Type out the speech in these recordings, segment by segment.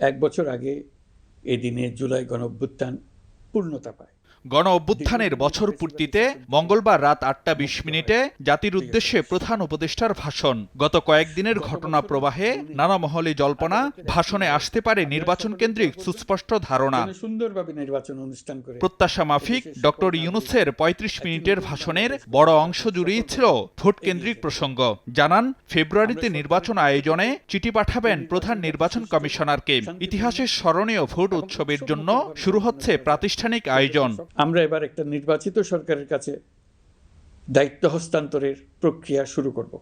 এক বছর আগে এদিনে জুলাই গণঅভ্যুত্থান পূর্ণতা পায়। গণ অভ্যুত্থানের বছর পূর্তিতে মঙ্গলবার রাত 8টা 20 মিনিটে জাতির উদ্দেশ্যে প্রধান উপদেষ্টার ভাষণ। গত কয়েকদিনের ঘটনা প্রবাহে নানা মহলে জল্পনা, ভাষণে আসতে পারে নির্বাচন কেন্দ্রিক সুস্পষ্ট ধারণা। সুন্দরভাবে নির্বাচন অনুষ্ঠান করে প্রত্যাশা মাফিক ডক্টর ইউনূসের ৩৫ মিনিটের ভাষণের বড় অংশ জুড়েই ছিল ভোট কেন্দ্রিক প্রসঙ্গ। জানান, ফেব্রুয়ারিতে নির্বাচন আয়োজনে চিঠি পাঠাবেন প্রধান নির্বাচন কমিশনারকে। ইতিহাসের স্মরণীয় ভোট উৎসবের জন্য শুরু হচ্ছে প্রাতিষ্ঠানিক আয়োজন। আমরা এবার একটা নির্বাচিত সরকারের কাছে দায়িত্ব হস্তান্তরের প্রক্রিয়া শুরু করব।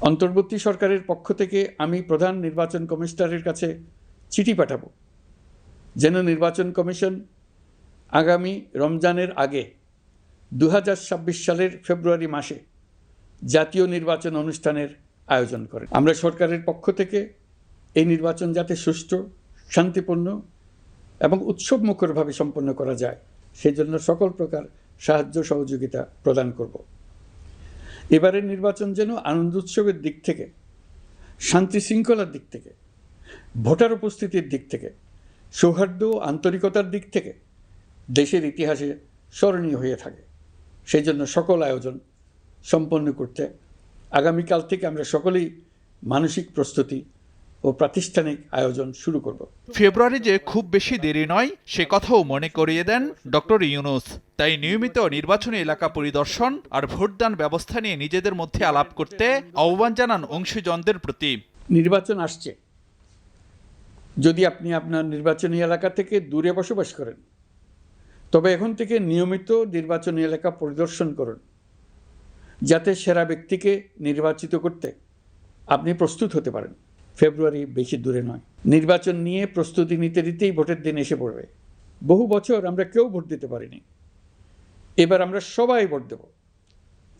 অন্তর্বর্তী সরকারের পক্ষ থেকে আমি প্রধান নির্বাচন কমিশনারের কাছে চিঠি পাঠাবো, যেন নির্বাচন কমিশন আগামী রমজানের আগে 2026 সালের ফেব্রুয়ারি মাসে জাতীয় নির্বাচন অনুষ্ঠানের আয়োজন করেন। আমরা সরকারের পক্ষ থেকে এই নির্বাচন যাতে সুষ্ঠু, শান্তিপূর্ণ এবং উৎসবমুখরভাবে সম্পন্ন করা যায়, সেজন্য সকল প্রকার সাহায্য সহযোগিতা প্রদান করব। এবারের নির্বাচন যেন আনন্দ উৎসবের দিক থেকে, শান্তি শৃঙ্খলার দিক থেকে, ভোটার উপস্থিতির দিক থেকে, সৌহার্দ্য ও আন্তরিকতার দিক থেকে দেশের ইতিহাসে স্মরণীয় হয়ে থাকে। সেই জন্য সকল আয়োজন সম্পন্ন করতে আগামীকাল থেকে আমরা সকলেই মানসিক প্রস্তুতি ও প্রাতিষ্ঠানিক আয়োজন শুরু করব। ফেব্রুয়ারি যে খুব বেশি দেরি নয়, সে কথাও মনে করিয়ে দেন ডক্টর ইউনূস। তাই নিয়মিত নির্বাচনী এলাকা পরিদর্শন আর ভোটদান ব্যবস্থা নিয়ে নিজেদের মধ্যে আলাপ করতে আহ্বান জানান অংশীজনদের প্রতি। নির্বাচন আসছে, যদি আপনি আপনার নির্বাচনী এলাকা থেকে দূরে বসবাস করেন, তবে এখন থেকে নিয়মিত নির্বাচনী এলাকা পরিদর্শন করুন, যাতে সেরা ব্যক্তিকে নির্বাচিত করতে আপনি প্রস্তুত হতে পারেন। ফেব্রুয়ারি বেশি দূরে নয়। নির্বাচন নিয়ে প্রস্তুতি নিতে নিতেই ভোটের দিন এসে পড়বে। বহু বছর আমরা কেউ ভোট দিতে পারিনি, এবার আমরা সবাই ভোট দেব,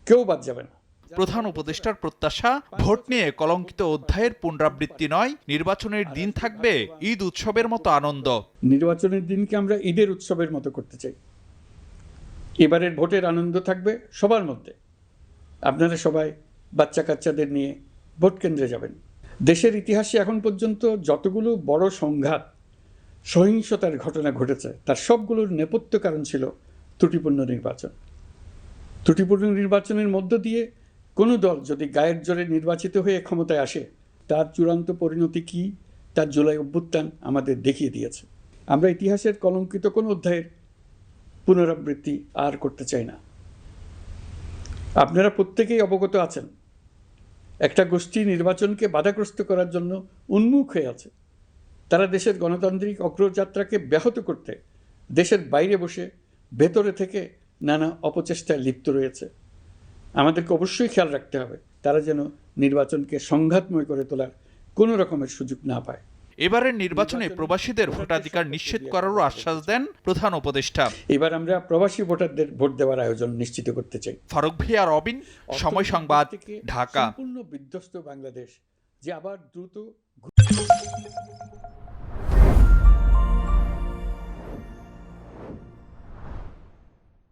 কেউ বাদ যাবে না। প্রধান উপদেষ্টার প্রত্যাশা, ভোট নিয়ে কলঙ্কিত অধ্যায়ের পুনরাবৃত্তি নয়, নির্বাচনের দিন থাকবে ঈদ উৎসবের মতো আনন্দ। নির্বাচনের দিনকে আমরা ঈদের উৎসবের মতো করতে চাই। এবারের ভোটের আনন্দ থাকবে সবার মধ্যে। আপনারা সবাই বাচ্চা কাচ্চাদের নিয়ে ভোট কেন্দ্রে যাবেন। দেশের ইতিহাসে এখন পর্যন্ত যতগুলো বড় সংঘাত, সহিংসতার ঘটনা ঘটেছে, তার সবগুলোর নেপথ্য কারণ ছিল ত্রুটিপূর্ণ নির্বাচন। ত্রুটিপূর্ণ নির্বাচনের মধ্য দিয়ে কোনো দল যদি গায়ের জোরে নির্বাচিত হয়ে ক্ষমতায় আসে, তার চূড়ান্ত পরিণতি কী, তার জুলাই অভ্যুত্থান আমাদের দেখিয়ে দিয়েছে। আমরা ইতিহাসের কলঙ্কিত কোনো অধ্যায়ের পুনরাবৃত্তি আর করতে চাই না। আপনারা প্রত্যেকেই অবগত আছেন, একটা গোষ্ঠী নির্বাচনকে বাধাগ্রস্ত করার জন্য উন্মুখ হয়ে আছে। তারা দেশের গণতান্ত্রিক অগ্রযাত্রাকে ব্যাহত করতে দেশের বাইরে বসে ভেতরে থেকে নানা অপচেষ্টায় লিপ্ত রয়েছে। আমাদেরকে অবশ্যই খেয়াল রাখতে হবে তারা যেন নির্বাচনকে সংঘাতময় করে তোলার কোনো রকমের সুযোগ না পায়। এবারের নির্বাচনে প্রবাসীদের ভোটাধিকার নিশ্চিত করারও আশ্বাস দেন প্রধান উপদেষ্টা। এবার আমরা প্রবাসী ভোটারদের ভোট দেওয়ার আয়োজন নিশ্চিত করতে চাই। ফারুক ভিয়া, রবিন, সময় সংবাদ, ঢাকা। সম্পূর্ণ বিধ্বস্ত বাংলাদেশ যে আবার দ্রুত